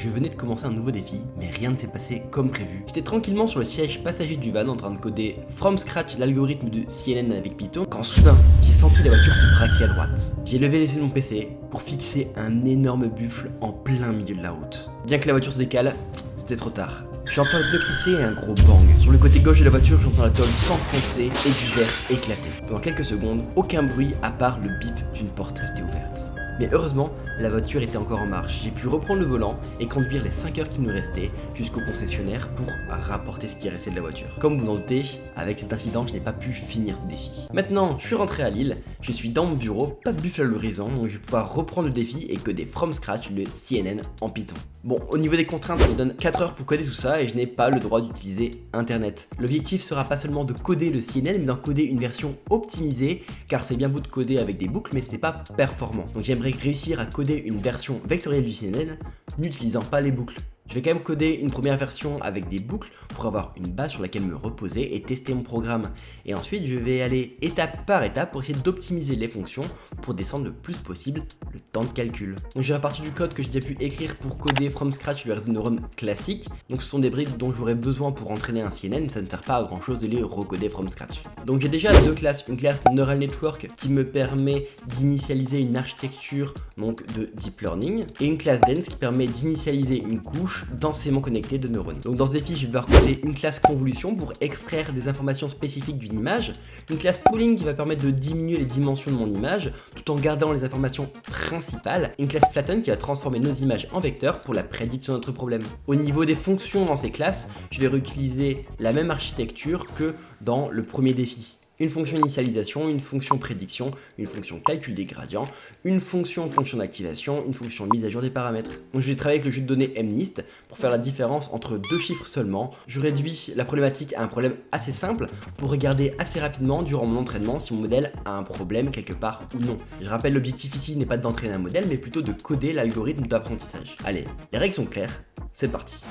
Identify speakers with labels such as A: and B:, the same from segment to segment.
A: Je venais de commencer un nouveau défi, mais rien ne s'est passé comme prévu. J'étais tranquillement sur le siège passager du van en train de coder from scratch l'algorithme de CNN avec Python, quand soudain, j'ai senti la voiture se braquer à droite. J'ai levé les yeux de mon PC pour fixer un énorme buffle en plein milieu de la route. Bien que la voiture se décale, c'était trop tard. J'entends le pneu crisser et un gros bang. Sur le côté gauche de la voiture, j'entends la tôle s'enfoncer et du verre éclater. Pendant quelques secondes, aucun bruit à part le bip d'une porte restée ouverte. Mais heureusement, la voiture était encore en marche. J'ai pu reprendre le volant et conduire les 5 heures qu'il me restait jusqu'au concessionnaire pour rapporter ce qui restait de la voiture. Comme vous en doutez, avec cet incident, je n'ai pas pu finir ce défi. Maintenant, je suis rentré à Lille, je suis dans mon bureau, pas de buffle à l'horizon, donc je vais pouvoir reprendre le défi et coder from scratch le CNN en Python. Bon, au niveau des contraintes, on me donne 4 heures pour coder tout ça et je n'ai pas le droit d'utiliser Internet. L'objectif sera pas seulement de coder le CNN, mais d'en coder une version optimisée, car c'est bien beau de coder avec des boucles, mais ce n'est pas performant. Donc j'aimerais réussir à coder une version vectorielle du CNN n'utilisant pas les boucles. Je vais quand même coder une première version avec des boucles pour avoir une base sur laquelle me reposer et tester mon programme. Et ensuite, je vais aller étape par étape pour essayer d'optimiser les fonctions pour descendre le plus possible le temps de calcul. Donc je vais partir du code que j'ai déjà pu écrire pour coder from scratch le réseau de neurones classique. Donc ce sont des briques dont j'aurais besoin pour entraîner un CNN, ça ne sert pas à grand chose de les recoder from scratch. Donc j'ai déjà deux classes, une classe Neural Network qui me permet d'initialiser une architecture donc de Deep Learning et une classe Dense qui permet d'initialiser une couche densément connectée de neurones. Donc dans ce défi, je vais devoir coder une classe convolution pour extraire des informations spécifiques d'une image, une classe pooling qui va permettre de diminuer les dimensions de mon image tout en gardant les informations principales, une classe flatten qui va transformer nos images en vecteurs pour la prédiction de notre problème. Au niveau des fonctions dans ces classes, je vais réutiliser la même architecture que dans le premier défi. Une fonction initialisation, une fonction prédiction, une fonction calcul des gradients, une fonction d'activation, une fonction mise à jour des paramètres. Donc je vais travailler avec le jeu de données MNIST pour faire la différence entre deux chiffres seulement. Je réduis la problématique à un problème assez simple pour regarder assez rapidement durant mon entraînement si mon modèle a un problème quelque part ou non. Je rappelle, l'objectif ici n'est pas d'entraîner un modèle mais plutôt de coder l'algorithme d'apprentissage. Allez, les règles sont claires, c'est parti.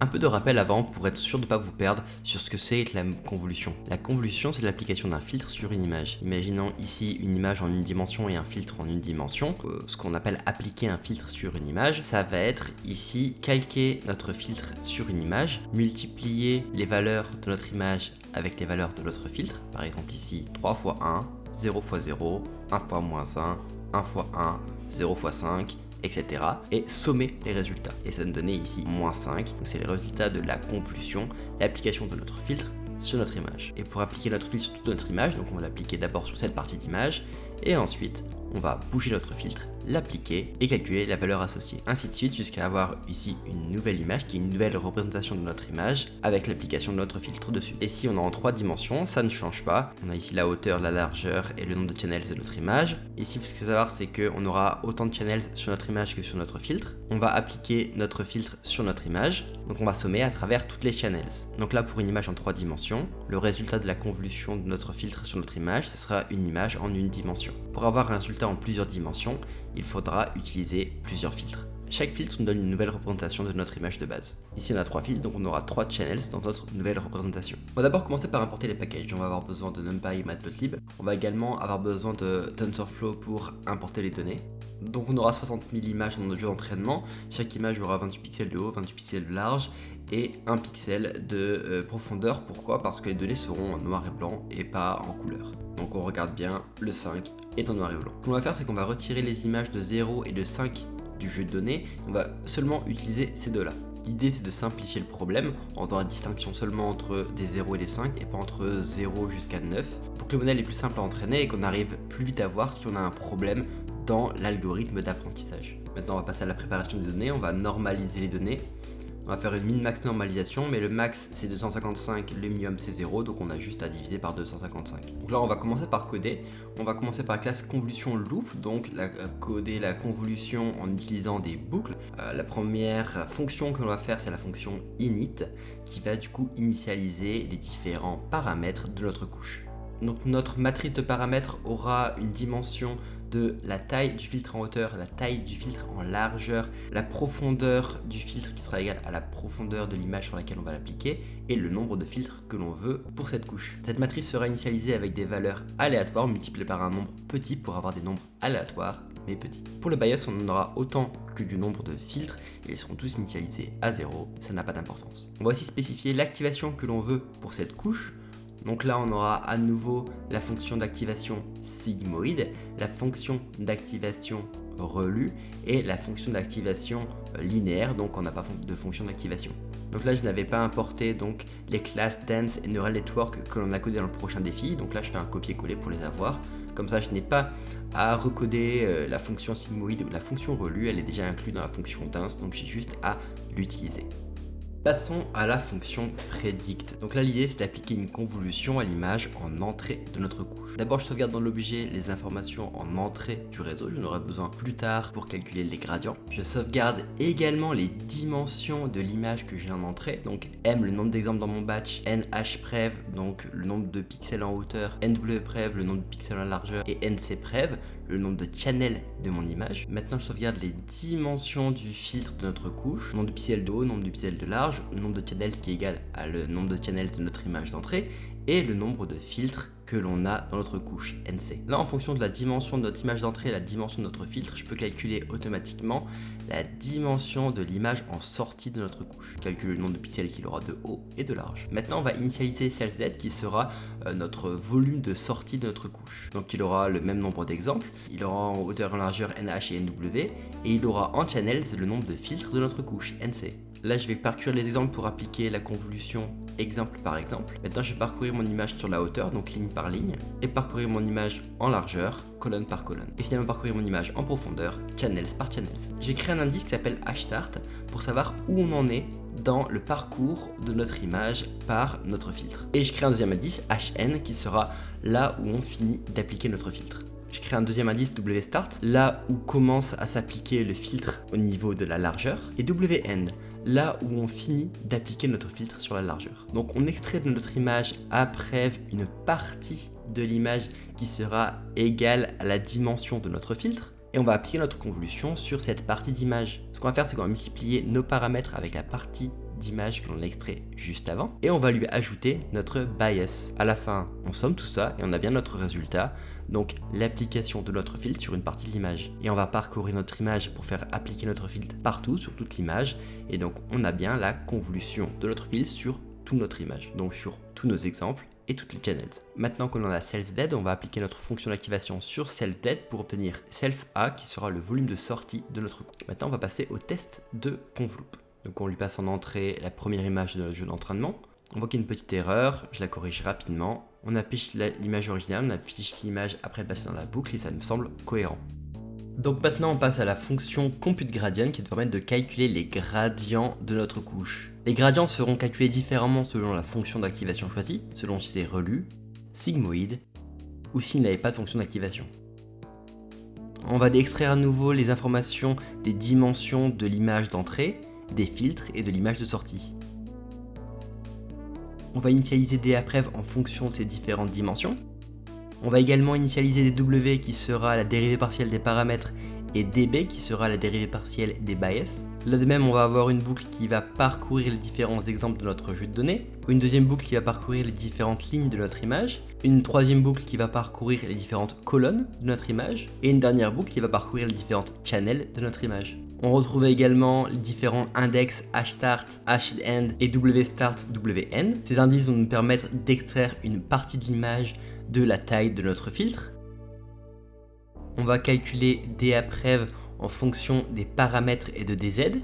A: Un peu de rappel avant pour être sûr de ne pas vous perdre sur ce que c'est que la convolution. La convolution, c'est l'application d'un filtre sur une image. Imaginons ici une image en une dimension et un filtre en une dimension. Ce qu'on appelle appliquer un filtre sur une image, ça va être ici calquer notre filtre sur une image, multiplier les valeurs de notre image avec les valeurs de notre filtre. Par exemple ici 3 fois 1, 0 fois 0, 1 fois moins 1, 1 fois 1, 0 fois 5, etc. et sommer les résultats. Et ça nous donnait ici moins 5, donc c'est les résultats de la convolution, l'application de notre filtre sur notre image. Et pour appliquer notre filtre sur toute notre image, donc on va l'appliquer d'abord sur cette partie d'image, et ensuite on va bouger notre filtre, l'appliquer et calculer la valeur associée. Ainsi de suite jusqu'à avoir ici une nouvelle image qui est une nouvelle représentation de notre image avec l'application de notre filtre dessus. Et si on est en 3 dimensions, ça ne change pas. On a ici la hauteur, la largeur et le nombre de channels de notre image. Ici, ce qu'il faut savoir, c'est qu'on aura autant de channels sur notre image que sur notre filtre. On va appliquer notre filtre sur notre image. Donc on va sommer à travers toutes les channels. Donc là, pour une image en 3 dimensions, le résultat de la convolution de notre filtre sur notre image, ce sera une image en une dimension. Pour avoir un résultat en plusieurs dimensions, il faudra utiliser plusieurs filtres. Chaque filtre nous donne une nouvelle représentation de notre image de base. Ici on a 3 filtres, donc on aura 3 channels dans notre nouvelle représentation. On va d'abord commencer par importer les packages. On va avoir besoin de NumPy et Matplotlib. On va également avoir besoin de TensorFlow pour importer les données. Donc on aura 60 000 images dans notre jeu d'entraînement. Chaque image aura 28 pixels de haut, 28 pixels de large et 1 pixel de profondeur. Pourquoi ? Parce que les données seront en noir et blanc et pas en couleur. Donc on regarde bien, le 5 est en noir et blanc. Ce qu'on va faire, c'est qu'on va retirer les images de 0 et de 5 du jeu de données. On va seulement utiliser ces deux-là. L'idée, c'est de simplifier le problème en faisant la distinction seulement entre des 0 et des 5 et pas entre 0 jusqu'à 9 pour que le modèle est plus simple à entraîner et qu'on arrive plus vite à voir si on a un problème dans l'algorithme d'apprentissage. Maintenant, on va passer à la préparation des données. On va normaliser les données. On va faire une min-max normalisation, mais le max c'est 255, le minimum c'est 0, donc on a juste à diviser par 255. Donc là on va commencer par coder. On va commencer par la classe convolution loop, donc coder la convolution en utilisant des boucles. La première fonction que l'on va faire, c'est la fonction init, qui va du coup initialiser les différents paramètres de notre couche. Donc notre matrice de paramètres aura une dimension de la taille du filtre en hauteur, la taille du filtre en largeur, la profondeur du filtre qui sera égale à la profondeur de l'image sur laquelle on va l'appliquer et le nombre de filtres que l'on veut pour cette couche. Cette matrice sera initialisée avec des valeurs aléatoires multipliées par un nombre petit pour avoir des nombres aléatoires mais petits. Pour le bias, on en aura autant que du nombre de filtres et ils seront tous initialisés à 0, ça n'a pas d'importance. On va aussi spécifier l'activation que l'on veut pour cette couche. Donc là, on aura à nouveau la fonction d'activation sigmoïde, la fonction d'activation relue et la fonction d'activation linéaire, donc on n'a pas de fonction d'activation. Donc là, je n'avais pas importé donc les classes Dance et Neural Network que l'on a codé dans le prochain défi. Donc là, je fais un copier-coller pour les avoir. Comme ça, je n'ai pas à recoder la fonction sigmoïde ou la fonction relue. Elle est déjà inclue dans la fonction Dance, donc j'ai juste à l'utiliser. Passons à la fonction predict. Donc là, l'idée c'est d'appliquer une convolution à l'image en entrée de notre couche. D'abord, je sauvegarde dans l'objet les informations en entrée du réseau. J'en aurai besoin plus tard pour calculer les gradients. Je sauvegarde également les dimensions de l'image que j'ai en entrée. Donc M, le nombre d'exemples dans mon batch, NHprev, donc le nombre de pixels en hauteur, NWprev, le nombre de pixels en largeur et NCprev, le nombre de channels de mon image. Maintenant, je sauvegarde les dimensions du filtre de notre couche, nombre de pixels de haut, nombre de pixels de large, le nombre de channels qui est égal à le nombre de channels de notre image d'entrée et le nombre de filtres que l'on a dans notre couche, NC. Là, en fonction de la dimension de notre image d'entrée et la dimension de notre filtre, je peux calculer automatiquement la dimension de l'image en sortie de notre couche. Je calcule le nombre de pixels qu'il aura de haut et de large. Maintenant, on va initialiser self-z qui sera notre volume de sortie de notre couche. Donc, il aura le même nombre d'exemples. Il aura en hauteur et en largeur NH et NW et il aura en channels le nombre de filtres de notre couche, NC. Là, je vais parcourir les exemples pour appliquer la convolution exemple par exemple. Maintenant, je vais parcourir mon image sur la hauteur, donc ligne par ligne, et parcourir mon image en largeur, colonne par colonne. Et finalement, parcourir mon image en profondeur, channels par channels. Je vais créer un indice qui s'appelle hStart pour savoir où on en est dans le parcours de notre image par notre filtre. Et je crée un deuxième indice, HN, qui sera là où on finit d'appliquer notre filtre. Je crée un deuxième indice WStart, là où commence à s'appliquer le filtre au niveau de la largeur, et WN, là où on finit d'appliquer notre filtre sur la largeur. Donc on extrait de notre image après une partie de l'image qui sera égale à la dimension de notre filtre, et on va appliquer notre convolution sur cette partie d'image. Ce qu'on va faire, c'est qu'on va multiplier nos paramètres avec la partie d'image que l'on a extrait juste avant et on va lui ajouter notre bias. À la fin, on somme tout ça et on a bien notre résultat, donc l'application de notre filtre sur une partie de l'image. Et on va parcourir notre image pour faire appliquer notre filtre partout sur toute l'image et donc on a bien la convolution de notre filtre sur toute notre image, donc sur tous nos exemples et toutes les channels. Maintenant que l'on a self-dead, on va appliquer notre fonction d'activation sur self-dead pour obtenir self-a qui sera le volume de sortie de notre couche. Maintenant, on va passer au test de convolup. Donc on lui passe en entrée la première image de notre jeu d'entraînement. On voit qu'il y a une petite erreur, je la corrige rapidement. On affiche l'image originale, on affiche l'image après passer dans la boucle et ça me semble cohérent. Donc maintenant on passe à la fonction computeGradient qui va permettre de calculer les gradients de notre couche. Les gradients seront calculés différemment selon la fonction d'activation choisie, selon si c'est relu, sigmoïde ou s'il n'avait pas de fonction d'activation. On va extraire à nouveau les informations des dimensions de l'image d'entrée, des filtres et de l'image de sortie. On va initialiser DAprev en fonction de ces différentes dimensions. On va également initialiser DW qui sera la dérivée partielle des paramètres et DB qui sera la dérivée partielle des bias. Là de même, on va avoir une boucle qui va parcourir les différents exemples de notre jeu de données, une deuxième boucle qui va parcourir les différentes lignes de notre image, une troisième boucle qui va parcourir les différentes colonnes de notre image, et une dernière boucle qui va parcourir les différentes channels de notre image. On retrouve également les différents index hStart, hEnd et WStart, WN. Ces indices vont nous permettre d'extraire une partie de l'image de la taille de notre filtre. On va calculer DAprev en fonction des paramètres et de DZ.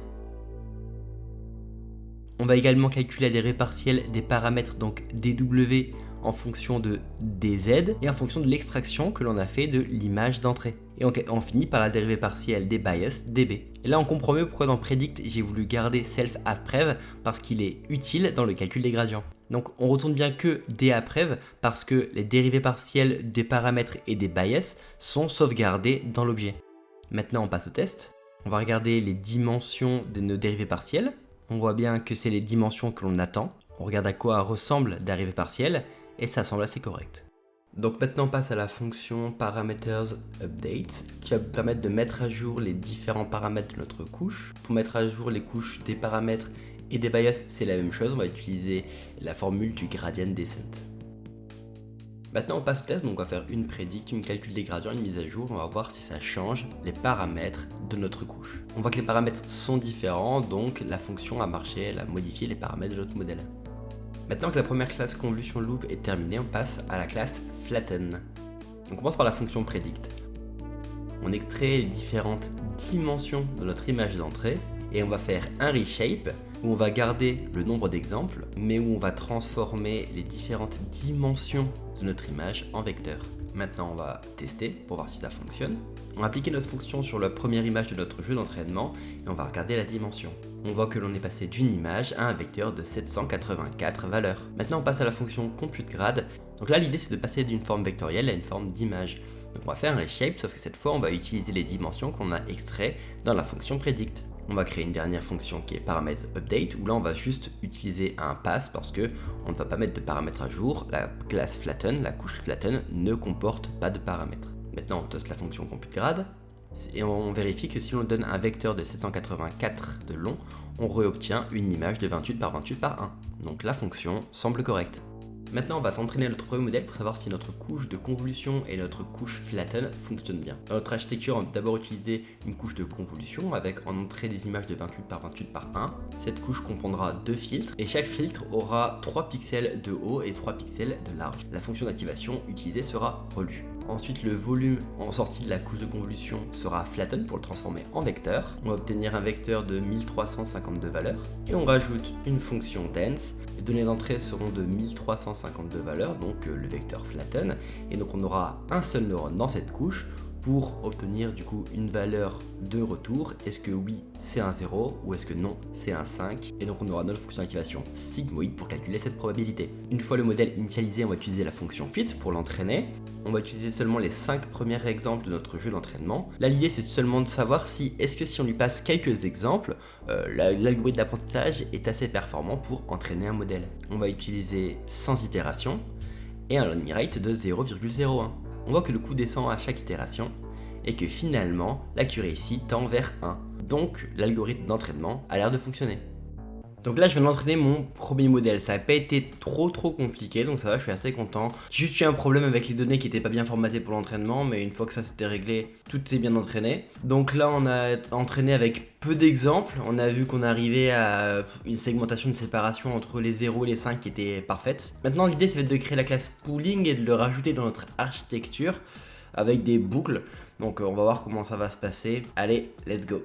A: On va également calculer la dérivée partielle des paramètres, donc DW en fonction de DZ et en fonction de l'extraction que l'on a fait de l'image d'entrée. Et on finit par la dérivée partielle des bias, DB. Et là on comprend mieux pourquoi dans Predict j'ai voulu garder self-aprev parce qu'il est utile dans le calcul des gradients. Donc on retourne bien que DAprev parce que les dérivées partielles des paramètres et des bias sont sauvegardées dans l'objet. Maintenant on passe au test. On va regarder les dimensions de nos dérivées partielles. On voit bien que c'est les dimensions que l'on attend. On regarde à quoi ressemble la dérivée partielle et ça semble assez correct. Donc maintenant on passe à la fonction parameters update qui va permettre de mettre à jour les différents paramètres de notre couche. Pour mettre à jour les couches des paramètres et des bias, c'est la même chose, on va utiliser la formule du gradient descent. Maintenant on passe au test, donc on va faire une prédict, une calcul des gradients, une mise à jour, on va voir si ça change les paramètres de notre couche. On voit que les paramètres sont différents, donc la fonction a marché, elle a modifié les paramètres de notre modèle. Maintenant que la première classe convolution loop est terminée, on passe à la classe flatten. On commence par la fonction predict. On extrait les différentes dimensions de notre image d'entrée et on va faire un reshape où on va garder le nombre d'exemples mais où on va transformer les différentes dimensions de notre image en vecteurs. Maintenant on va tester pour voir si ça fonctionne. On va appliquer notre fonction sur la première image de notre jeu d'entraînement et on va regarder la dimension. On voit que l'on est passé d'une image à un vecteur de 784 valeurs. Maintenant on passe à la fonction computeGrad. Donc là l'idée c'est de passer d'une forme vectorielle à une forme d'image. Donc on va faire un reshape, sauf que cette fois on va utiliser les dimensions qu'on a extraites dans la fonction predict. On va créer une dernière fonction qui est paramètres update où là on va juste utiliser un pass parce que on ne va pas mettre de paramètres à jour. La classe flatten, la couche flatten ne comporte pas de paramètres. Maintenant on teste la fonction computeGrad et on vérifie que si on donne un vecteur de 784 de long, on réobtient une image de 28 par 28 par 1. Donc la fonction semble correcte. Maintenant on va s'entraîner notre premier modèle pour savoir si notre couche de convolution et notre couche flatten fonctionnent bien. Dans notre architecture, on va d'abord utiliser une couche de convolution avec en entrée des images de 28 par 28 par 1. Cette couche comprendra 2 filtres et chaque filtre aura 3 pixels de haut et 3 pixels de large. La fonction d'activation utilisée sera relue. Ensuite, le volume en sortie de la couche de convolution sera flatten pour le transformer en vecteur. On va obtenir un vecteur de 1352 valeurs. Et on rajoute une fonction dense. Les données d'entrée seront de 1352 valeurs, donc le vecteur flatten. Et donc on aura un seul neurone dans cette couche pour obtenir du coup une valeur de retour. Est-ce que oui c'est un 0 ou est-ce que non c'est un 5? Et donc on aura notre fonction d'activation sigmoid pour calculer cette probabilité. Une fois le modèle initialisé, on va utiliser la fonction fit pour l'entraîner. On va utiliser seulement les 5 premiers exemples de notre jeu d'entraînement. Là l'idée c'est seulement de savoir si on lui passe quelques exemples, l'algorithme d'apprentissage est assez performant pour entraîner un modèle. On va utiliser 100 itérations et un learning rate de 0,01. On voit que le coût descend à chaque itération et que finalement l'accuracy tend vers 1. Donc l'algorithme d'entraînement a l'air de fonctionner. Donc là je viens d'entraîner mon premier modèle, ça n'a pas été trop compliqué donc ça va, je suis assez content. J'ai juste eu un problème avec les données qui n'étaient pas bien formatées pour l'entraînement, mais une fois que ça s'était réglé, tout s'est bien entraîné. Donc là on a entraîné avec peu d'exemples, on a vu qu'on arrivait à une segmentation de séparation entre les 0 et les 5 qui était parfaite. Maintenant l'idée ça va être de créer la classe pooling et de le rajouter dans notre architecture avec des boucles. Donc on va voir comment ça va se passer. Allez, let's go!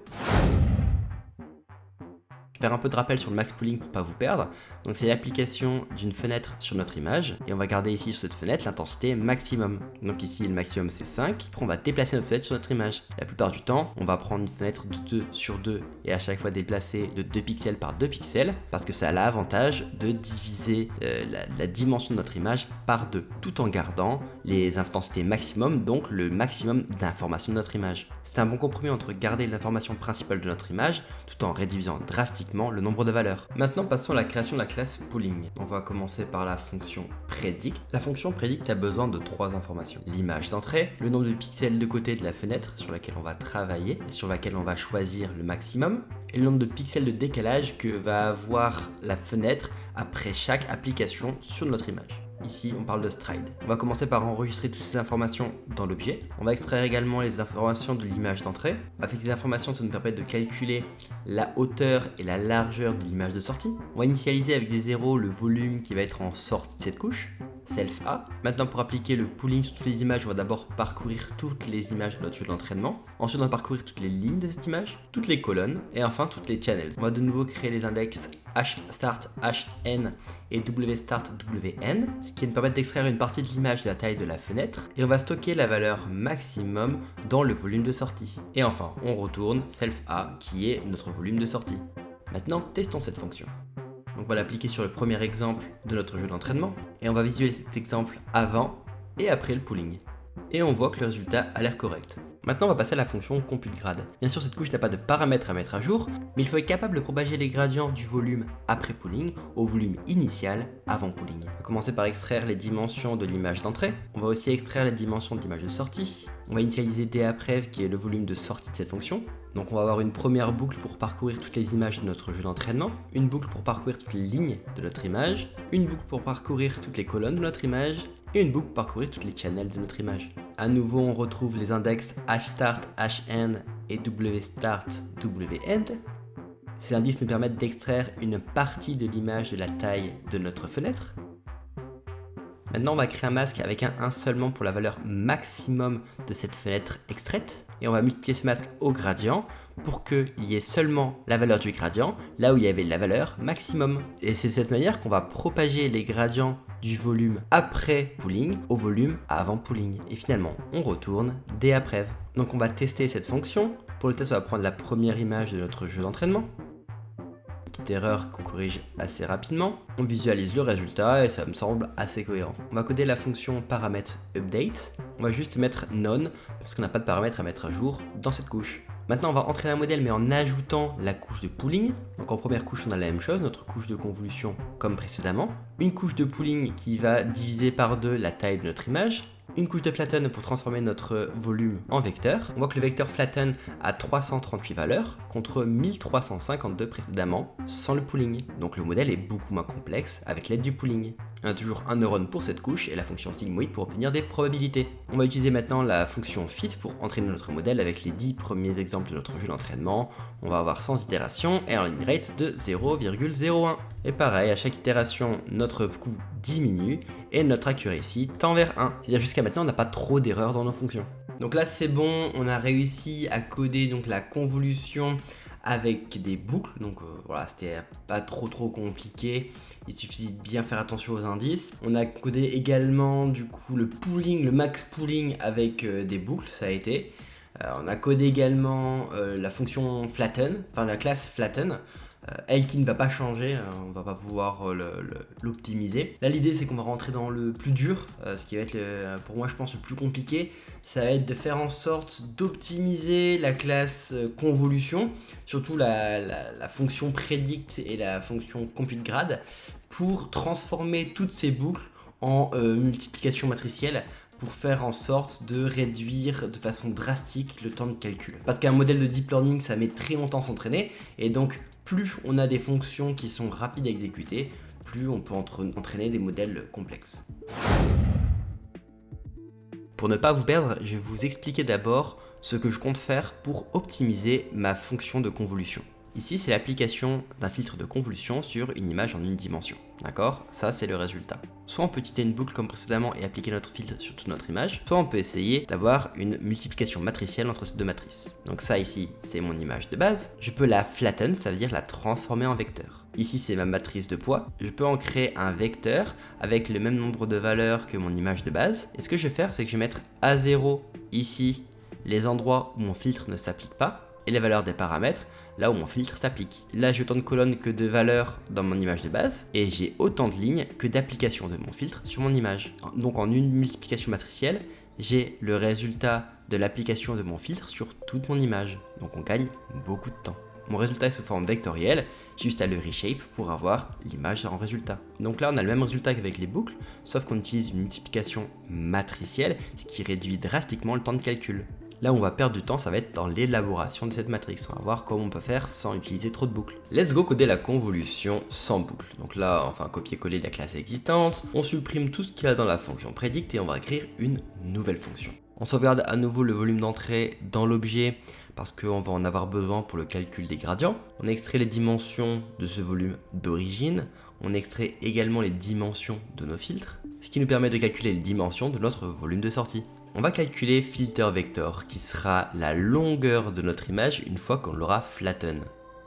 A: Faire un peu de rappel sur le max pooling pour pas vous perdre. Donc c'est l'application d'une fenêtre sur notre image et on va garder ici sur cette fenêtre l'intensité maximum. Donc ici le maximum c'est 5. Après on va déplacer notre fenêtre sur notre image. La plupart du temps on va prendre une fenêtre de 2 sur 2 et à chaque fois déplacer de 2 pixels par 2 pixels parce que ça a l'avantage de diviser la dimension de notre image par 2 tout en gardant les intensités maximum, donc le maximum d'informations de notre image. C'est un bon compromis entre garder l'information principale de notre image tout en réduisant drastiquement le nombre de valeurs. Maintenant passons à la création de la classe pooling. On va commencer par la fonction predict. La fonction predict a besoin de 3 informations. L'image d'entrée, le nombre de pixels de côté de la fenêtre sur laquelle on va travailler et sur laquelle on va choisir le maximum, et le nombre de pixels de décalage que va avoir la fenêtre après chaque application sur notre image. Ici, on parle de stride. On va commencer par enregistrer toutes ces informations dans l'objet. On va extraire également les informations de l'image d'entrée. Avec ces informations, ça nous permet de calculer la hauteur et la largeur de l'image de sortie. On va initialiser avec des zéros le volume qui va être en sortie de cette couche, self A. Maintenant, pour appliquer le pooling sur toutes les images, on va d'abord parcourir toutes les images de notre jeu d'entraînement. Ensuite, on va parcourir toutes les lignes de cette image, toutes les colonnes et enfin toutes les channels. On va de nouveau créer les index hstart, hn et wstart, wn, ce qui va nous permettre d'extraire une partie de l'image de la taille de la fenêtre et on va stocker la valeur maximum dans le volume de sortie. Et enfin, on retourne self A qui est notre volume de sortie. Maintenant, testons cette fonction. Donc on va l'appliquer sur le premier exemple de notre jeu d'entraînement et on va visualiser cet exemple avant et après le pooling. Et on voit que le résultat a l'air correct. Maintenant, on va passer à la fonction ComputeGrad. Bien sûr, cette couche n'a pas de paramètres à mettre à jour, mais il faut être capable de propager les gradients du volume après pooling au volume initial avant pooling. On va commencer par extraire les dimensions de l'image d'entrée. On va aussi extraire les dimensions de l'image de sortie. On va initialiser DAPREV qui est le volume de sortie de cette fonction. Donc on va avoir une première boucle pour parcourir toutes les images de notre jeu d'entraînement, une boucle pour parcourir toutes les lignes de notre image, une boucle pour parcourir toutes les colonnes de notre image, et une boucle pour parcourir toutes les channels de notre image. À nouveau, on retrouve les index hStart, hEnd et wStart, wEnd. Ces indices nous permettent d'extraire une partie de l'image de la taille de notre fenêtre. Maintenant, on va créer un masque avec un seulement pour la valeur maximum de cette fenêtre extraite. Et on va multiplier ce masque au gradient pour qu'il y ait seulement la valeur du gradient, là où il y avait la valeur maximum. Et c'est de cette manière qu'on va propager les gradients du volume après pooling au volume avant pooling. Et finalement, on retourne DAPREV. Donc on va tester cette fonction. Pour le test, on va prendre la première image de notre jeu d'entraînement. Petite erreur qu'on corrige assez rapidement. On visualise le résultat et ça me semble assez cohérent. On va coder la fonction paramètre update. On va juste mettre none parce qu'on n'a pas de paramètres à mettre à jour dans cette couche. Maintenant, on va entraîner un modèle mais en ajoutant la couche de pooling. Donc en première couche, on a la même chose, notre couche de convolution comme précédemment. Une couche de pooling qui va diviser par 2 la taille de notre image. Une couche de flatten pour transformer notre volume en vecteur. On voit que le vecteur flatten a 338 valeurs contre 1352 précédemment sans le pooling. Donc le modèle est beaucoup moins complexe avec l'aide du pooling. On a toujours un neurone pour cette couche et la fonction sigmoid pour obtenir des probabilités. On va utiliser maintenant la fonction fit pour entraîner notre modèle avec les 10 premiers exemples de notre jeu d'entraînement. On va avoir sans itération et un line rate de 0,01. Et pareil, à chaque itération, notre coût diminue et notre accuracy tend vers 1. C'est-à-dire jusqu'à maintenant, on n'a pas trop d'erreurs dans nos fonctions. Donc là, c'est bon, on a réussi à coder donc la convolution avec des boucles. Donc voilà, c'était pas trop compliqué. Il suffit de bien faire attention aux indices. On a codé également du coup le pooling, le max pooling avec des boucles, ça a été. On a codé également la fonction flatten, enfin la classe flatten. Elle qui ne va pas changer, on va pas pouvoir l'optimiser. Là l'idée c'est qu'on va rentrer dans le plus dur, ce qui va être pour moi je pense le plus compliqué, ça va être de faire en sorte d'optimiser la classe convolution, surtout la fonction predict et la fonction computeGrad, pour transformer toutes ces boucles en multiplication matricielle, pour faire en sorte de réduire de façon drastique le temps de calcul. Parce qu'un modèle de deep learning, ça met très longtemps à s'entraîner, et donc plus on a des fonctions qui sont rapides à exécuter, plus on peut entraîner des modèles complexes. Pour ne pas vous perdre, je vais vous expliquer d'abord ce que je compte faire pour optimiser ma fonction de convolution. Ici, c'est l'application d'un filtre de convolution sur une image en une dimension. D'accord? Ça, c'est le résultat. Soit on peut utiliser une boucle comme précédemment et appliquer notre filtre sur toute notre image, soit on peut essayer d'avoir une multiplication matricielle entre ces deux matrices. Donc ça ici, c'est mon image de base. Je peux la flatten, ça veut dire la transformer en vecteur. Ici, c'est ma matrice de poids. Je peux en créer un vecteur avec le même nombre de valeurs que mon image de base. Et ce que je vais faire, c'est que je vais mettre à 0 ici les endroits où mon filtre ne s'applique pas, et les valeurs des paramètres là où mon filtre s'applique. Là j'ai autant de colonnes que de valeurs dans mon image de base et j'ai autant de lignes que d'applications de mon filtre sur mon image. Donc en une multiplication matricielle, j'ai le résultat de l'application de mon filtre sur toute mon image. Donc on gagne beaucoup de temps. Mon résultat est sous forme vectorielle, j'ai juste à le reshape pour avoir l'image en résultat. Donc là on a le même résultat qu'avec les boucles, sauf qu'on utilise une multiplication matricielle, ce qui réduit drastiquement le temps de calcul. Là où on va perdre du temps, ça va être dans l'élaboration de cette matrice. On va voir comment on peut faire sans utiliser trop de boucles. Let's go coder la convolution sans boucle. Donc là, on fait un copier-coller de la classe existante. On supprime tout ce qu'il y a dans la fonction predict et on va écrire une nouvelle fonction. On sauvegarde à nouveau le volume d'entrée dans l'objet parce qu'on va en avoir besoin pour le calcul des gradients. On extrait les dimensions de ce volume d'origine. On extrait également les dimensions de nos filtres, ce qui nous permet de calculer les dimensions de notre volume de sortie. On va calculer filter vector, qui sera la longueur de notre image une fois qu'on l'aura flatten.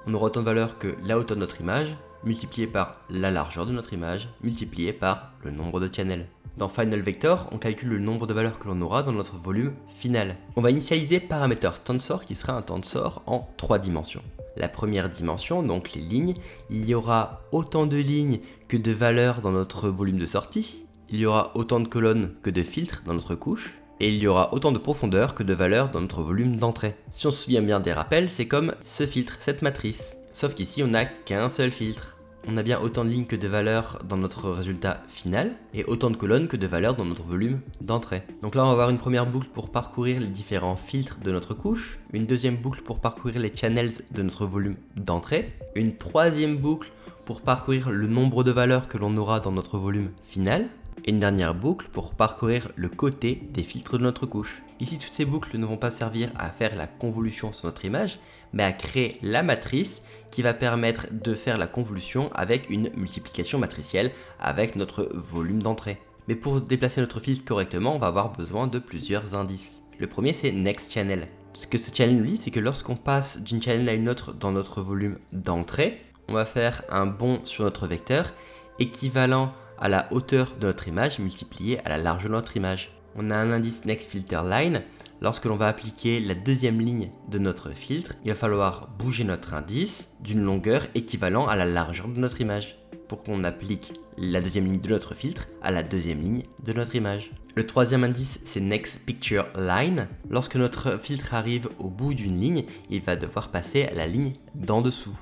A: On aura autant de valeur que la hauteur de notre image, multiplié par la largeur de notre image, multiplié par le nombre de channels. Dans Final Vector, on calcule le nombre de valeurs que l'on aura dans notre volume final. On va initialiser parameter tensor, qui sera un tensor en 3 dimensions. La première dimension, donc les lignes, il y aura autant de lignes que de valeurs dans notre volume de sortie. Il y aura autant de colonnes que de filtres dans notre couche. et il y aura autant de profondeur que de valeur dans notre volume d'entrée. Si on se souvient bien des rappels, c'est comme ce filtre, cette matrice. Sauf qu'ici, on n'a qu'un seul filtre. On a bien autant de lignes que de valeurs dans notre résultat final, et autant de colonnes que de valeurs dans notre volume d'entrée. Donc là, on va avoir une première boucle pour parcourir les différents filtres de notre couche, une deuxième boucle pour parcourir les channels de notre volume d'entrée, une troisième boucle pour parcourir le nombre de valeurs que l'on aura dans notre volume final, et une dernière boucle pour parcourir le côté des filtres de notre couche. Ici, toutes ces boucles ne vont pas servir à faire la convolution sur notre image, mais à créer la matrice qui va permettre de faire la convolution avec une multiplication matricielle avec notre volume d'entrée. Mais pour déplacer notre filtre correctement, on va avoir besoin de plusieurs indices. Le premier, c'est Next Channel. Ce que ce channel nous dit, c'est que lorsqu'on passe d'une channel à une autre dans notre volume d'entrée, on va faire un bond sur notre vecteur équivalent à la hauteur de notre image multiplié à la largeur de notre image. On a un indice Next Filter Line. Lorsque l'on va appliquer la deuxième ligne de notre filtre, il va falloir bouger notre indice d'une longueur équivalent à la largeur de notre image pour qu'on applique la deuxième ligne de notre filtre à la deuxième ligne de notre image. Le troisième indice, c'est Next Picture Line. Lorsque notre filtre arrive au bout d'une ligne, il va devoir passer à la ligne d'en dessous.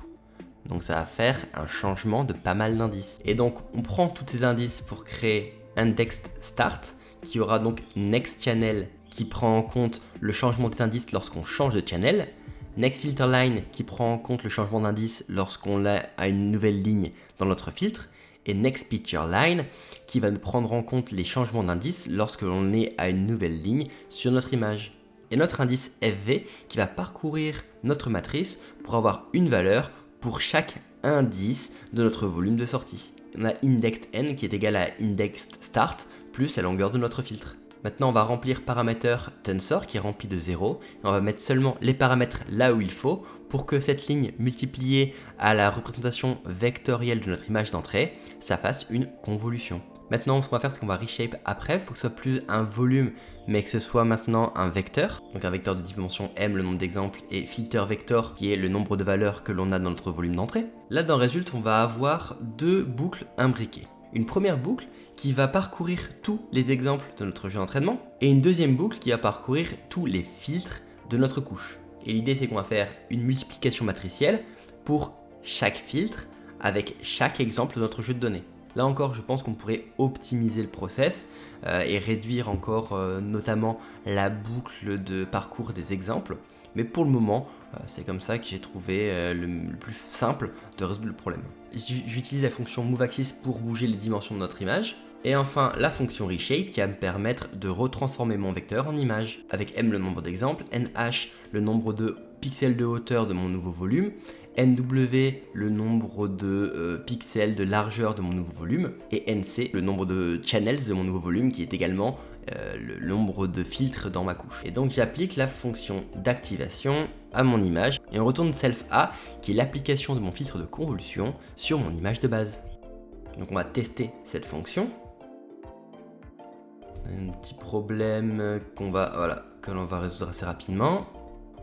A: Donc ça va faire un changement de pas mal d'indices. Et donc on prend tous ces indices pour créer Indexed Start, qui aura donc Next Channel qui prend en compte le changement des indices lorsqu'on change de channel, Next Filter Line qui prend en compte le changement d'indice lorsqu'on a une nouvelle ligne dans notre filtre, et Next Picture Line qui va nous prendre en compte les changements d'indice lorsque l'on est à une nouvelle ligne sur notre image. Et notre indice FV qui va parcourir notre matrice pour avoir une valeur pour chaque indice de notre volume de sortie. On a Indexed N qui est égal à Indexed Start plus la longueur de notre filtre. Maintenant, on va remplir paramètre tensor qui est rempli de 0 et on va mettre seulement les paramètres là où il faut pour que cette ligne multipliée à la représentation vectorielle de notre image d'entrée, ça fasse une convolution. Maintenant, ce qu'on va faire, c'est qu'on va reshape après pour que ce soit plus un volume, mais que ce soit maintenant un vecteur. Donc un vecteur de dimension m, le nombre d'exemples, et filter vector, qui est le nombre de valeurs que l'on a dans notre volume d'entrée. Là, dans Result, on va avoir deux boucles imbriquées. Une première boucle qui va parcourir tous les exemples de notre jeu d'entraînement, et une deuxième boucle qui va parcourir tous les filtres de notre couche. Et l'idée, c'est qu'on va faire une multiplication matricielle pour chaque filtre avec chaque exemple de notre jeu de données. Là encore, je pense qu'on pourrait optimiser le process et réduire encore notamment la boucle de parcours des exemples. Mais pour le moment, c'est comme ça que j'ai trouvé le plus simple de résoudre le problème. J'utilise la fonction MoveAxis pour bouger les dimensions de notre image. Et enfin, la fonction Reshape qui va me permettre de retransformer mon vecteur en image. Avec M le nombre d'exemples, NH le nombre de pixels de hauteur de mon nouveau volume, NW le nombre de pixels de largeur de mon nouveau volume, et NC le nombre de channels de mon nouveau volume qui est également le nombre de filtres dans ma couche. Et donc j'applique la fonction d'activation à mon image et on retourne self A qui est l'application de mon filtre de convolution sur mon image de base. Donc on va tester cette fonction. Un petit problème que l'on va résoudre assez rapidement.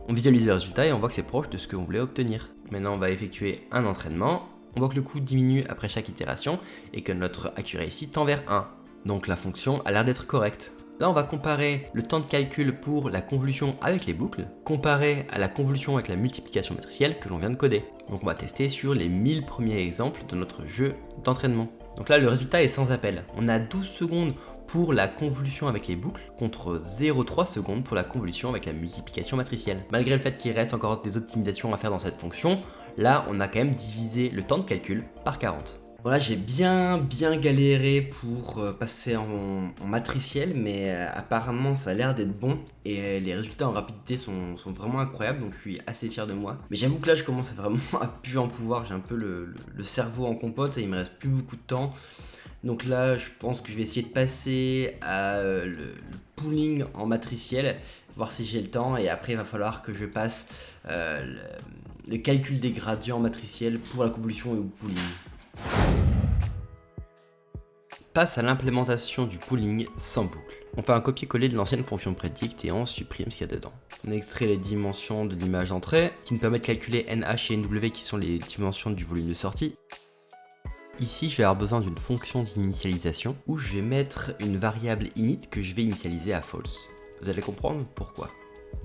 A: On visualise le résultat et on voit que c'est proche de ce qu'on voulait obtenir. Maintenant, on va effectuer un entraînement. On voit que le coût diminue après chaque itération et que notre accuracy tend vers 1. Donc la fonction a l'air d'être correcte. Là, on va comparer le temps de calcul pour la convolution avec les boucles, comparé à la convolution avec la multiplication matricielle que l'on vient de coder. Donc on va tester sur les 1000 premiers exemples de notre jeu d'entraînement. Donc là, le résultat est sans appel. On a 12 secondes pour la convolution avec les boucles contre 0,3 secondes pour la convolution avec la multiplication matricielle. Malgré le fait qu'il reste encore des optimisations à faire dans cette fonction, là on a quand même divisé le temps de calcul par 40. Voilà, j'ai bien galéré pour passer en matriciel, mais apparemment ça a l'air d'être bon et les résultats en rapidité sont vraiment incroyables, donc je suis assez fier de moi. Mais j'avoue que là je commence vraiment à plus en pouvoir, j'ai un peu le cerveau en compote et il me reste plus beaucoup de temps. Donc là, je pense que je vais essayer de passer à le pooling en matriciel, voir si j'ai le temps. Et après, il va falloir que je passe le calcul des gradients matriciels pour la convolution et au pooling. Passe à l'implémentation du pooling sans boucle. On fait un copier-coller de l'ancienne fonction predict et on supprime ce qu'il y a dedans. On extrait les dimensions de l'image d'entrée qui nous permettent de calculer NH et NW qui sont les dimensions du volume de sortie. Ici, je vais avoir besoin d'une fonction d'initialisation où je vais mettre une variable init que je vais initialiser à false. Vous allez comprendre pourquoi.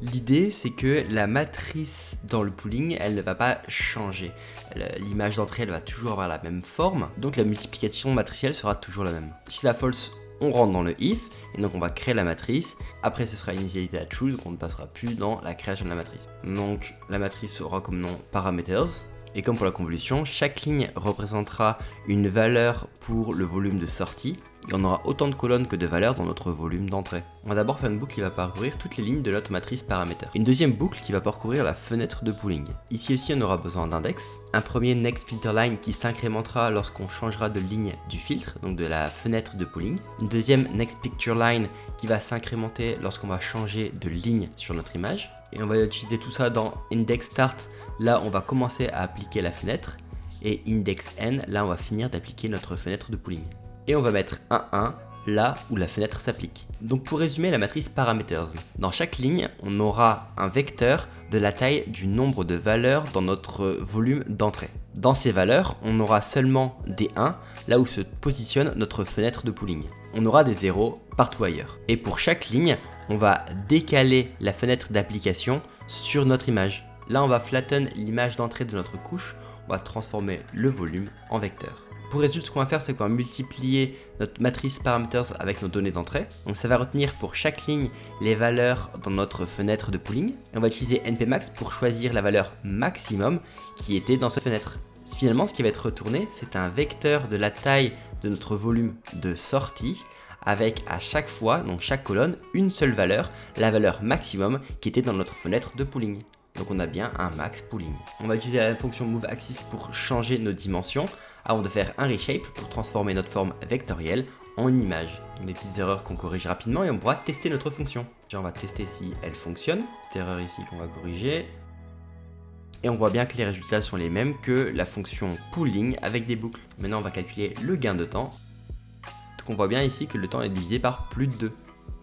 A: L'idée, c'est que la matrice dans le pooling, elle ne va pas changer. L'image d'entrée, elle va toujours avoir la même forme, donc la multiplication matricielle sera toujours la même. Si c'est false, on rentre dans le if, et donc on va créer la matrice. Après, ce sera initialisé à true, donc on ne passera plus dans la création de la matrice. Donc la matrice aura comme nom parameters. Et comme pour la convolution, chaque ligne représentera une valeur pour le volume de sortie, et on aura autant de colonnes que de valeurs dans notre volume d'entrée. On va d'abord faire une boucle qui va parcourir toutes les lignes de notre matrice paramètre. Une deuxième boucle qui va parcourir la fenêtre de pooling. Ici aussi on aura besoin d'index. Un premier next filter line qui s'incrémentera lorsqu'on changera de ligne du filtre, donc de la fenêtre de pooling. Une deuxième next picture line qui va s'incrémenter lorsqu'on va changer de ligne sur notre image. Et on va utiliser tout ça dans index start, là on va commencer à appliquer la fenêtre, et index n, là on va finir d'appliquer notre fenêtre de pooling. Et on va mettre 1 là où la fenêtre s'applique. Donc pour résumer la matrice parameters, dans chaque ligne on aura un vecteur de la taille du nombre de valeurs dans notre volume d'entrée. Dans ces valeurs, on aura seulement des 1 là où se positionne notre fenêtre de pooling. On aura des 0 partout ailleurs. Et pour chaque ligne, on va décaler la fenêtre d'application sur notre image. Là, on va flatten l'image d'entrée de notre couche, on va transformer le volume en vecteur. Pour résumer, ce qu'on va faire, c'est qu'on va multiplier notre matrice parameters avec nos données d'entrée. Donc ça va retenir pour chaque ligne les valeurs dans notre fenêtre de pooling. Et on va utiliser npmax pour choisir la valeur maximum qui était dans cette fenêtre. Finalement, ce qui va être retourné, c'est un vecteur de la taille de notre volume de sortie, avec à chaque fois, donc chaque colonne, une seule valeur, la valeur maximum qui était dans notre fenêtre de pooling. Donc on a bien un max pooling. On va utiliser la fonction moveAxis pour changer nos dimensions, avant de faire un reshape pour transformer notre forme vectorielle en image. Donc des petites erreurs qu'on corrige rapidement et on pourra tester notre fonction. On va tester si elle fonctionne. Petite erreur ici qu'on va corriger. Et on voit bien que les résultats sont les mêmes que la fonction pooling avec des boucles. Maintenant on va calculer le gain de temps. On voit bien ici que le temps est divisé par plus de 2.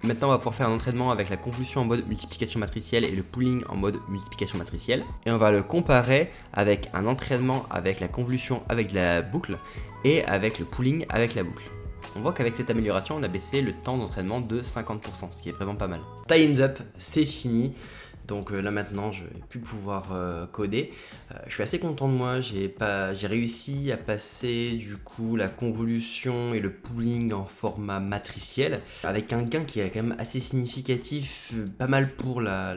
A: Maintenant on va pouvoir faire un entraînement avec la convolution en mode multiplication matricielle et le pooling en mode multiplication matricielle. Et on va le comparer avec un entraînement avec la convolution avec la boucle et avec le pooling avec la boucle. On voit qu'avec cette amélioration on a baissé le temps d'entraînement de 50%, ce qui est vraiment pas mal. Time's up, c'est fini. Donc là maintenant je vais plus pouvoir coder. Je suis assez content de moi, j'ai réussi à passer du coup la convolution et le pooling en format matriciel avec un gain qui est quand même assez significatif, pas mal pour la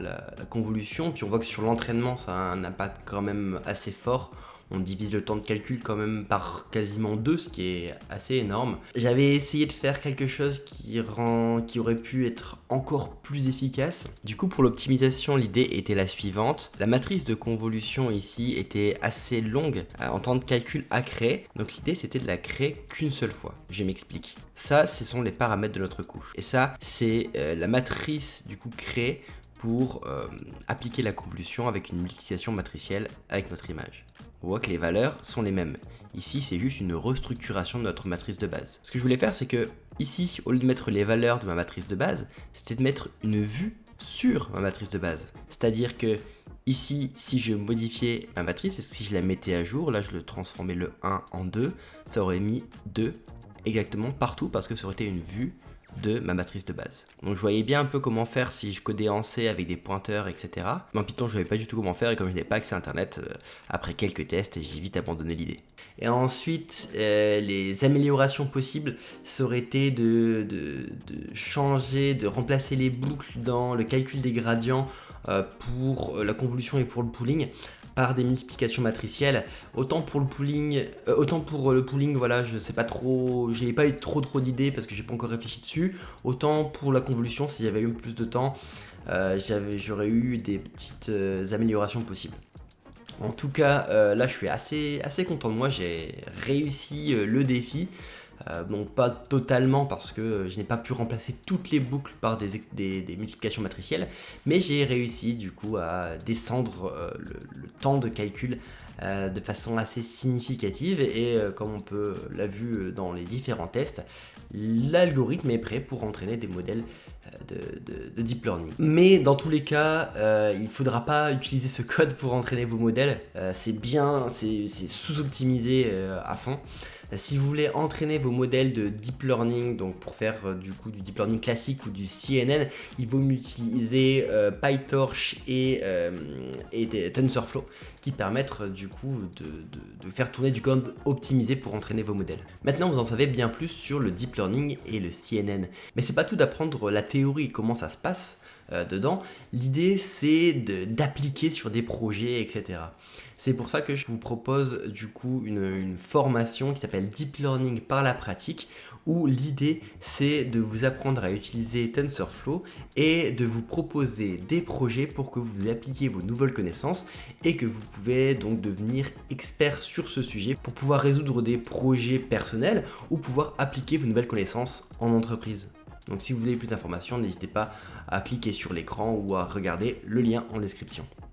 A: convolution. Puis on voit que sur l'entraînement ça a un impact quand même assez fort. On divise le temps de calcul quand même par quasiment 2, ce qui est assez énorme. J'avais essayé de faire quelque chose qui aurait pu être encore plus efficace. Du coup, pour l'optimisation, l'idée était la suivante. La matrice de convolution ici était assez longue en temps de calcul à créer. Donc l'idée, c'était de la créer qu'une seule fois. Je m'explique. Ça, ce sont les paramètres de notre couche. Et ça, c'est la matrice du coup créée pour appliquer la convolution avec une multiplication matricielle avec notre image. On voit que les valeurs sont les mêmes. Ici, c'est juste une restructuration de notre matrice de base. Ce que je voulais faire, c'est que ici, au lieu de mettre les valeurs de ma matrice de base, c'était de mettre une vue sur ma matrice de base. C'est-à-dire que ici, si je modifiais ma matrice, et si je la mettais à jour, là je le transformais le 1 en 2, ça aurait mis 2 exactement partout parce que ça aurait été une vue de ma matrice de base. Donc je voyais bien un peu comment faire si je codais en C avec des pointeurs, etc. Mais en Python, je ne savais pas du tout comment faire et comme je n'avais pas accès à Internet, après quelques tests, j'ai vite abandonné l'idée. Et ensuite, les améliorations possibles, ça aurait été de changer, de remplacer les boucles dans le calcul des gradients pour la convolution et pour le pooling par des multiplications matricielles. Autant pour le pooling, voilà, je sais pas trop, j'ai pas eu trop d'idées parce que j'ai pas encore réfléchi dessus. Autant pour la convolution, si j'avais eu plus de temps, j'aurais eu des petites améliorations possibles. En tout cas, là je suis assez content de moi, j'ai réussi le défi. Donc pas totalement parce que je n'ai pas pu remplacer toutes les boucles par des multiplications matricielles, mais j'ai réussi du coup à descendre le temps de calcul de façon assez significative et comme on l'a vu dans les différents tests, l'algorithme est prêt pour entraîner des modèles de deep learning. Mais dans tous les cas, il ne faudra pas utiliser ce code pour entraîner vos modèles, c'est sous-optimisé à fond. Si vous voulez entraîner vos modèles de deep learning, donc pour faire du coup du deep learning classique ou du CNN, il vaut mieux utiliser PyTorch et TensorFlow qui permettent du coup de faire tourner du code optimisé pour entraîner vos modèles. Maintenant, vous en savez bien plus sur le deep learning et le CNN. Mais c'est pas tout d'apprendre la théorie, comment ça se passe dedans. L'idée, c'est d'appliquer sur des projets, etc. C'est pour ça que je vous propose du coup une formation qui s'appelle Deep Learning par la pratique, où l'idée c'est de vous apprendre à utiliser TensorFlow et de vous proposer des projets pour que vous appliquiez vos nouvelles connaissances et que vous pouvez donc devenir expert sur ce sujet pour pouvoir résoudre des projets personnels ou pouvoir appliquer vos nouvelles connaissances en entreprise. Donc si vous voulez plus d'informations, n'hésitez pas à cliquer sur l'écran ou à regarder le lien en description.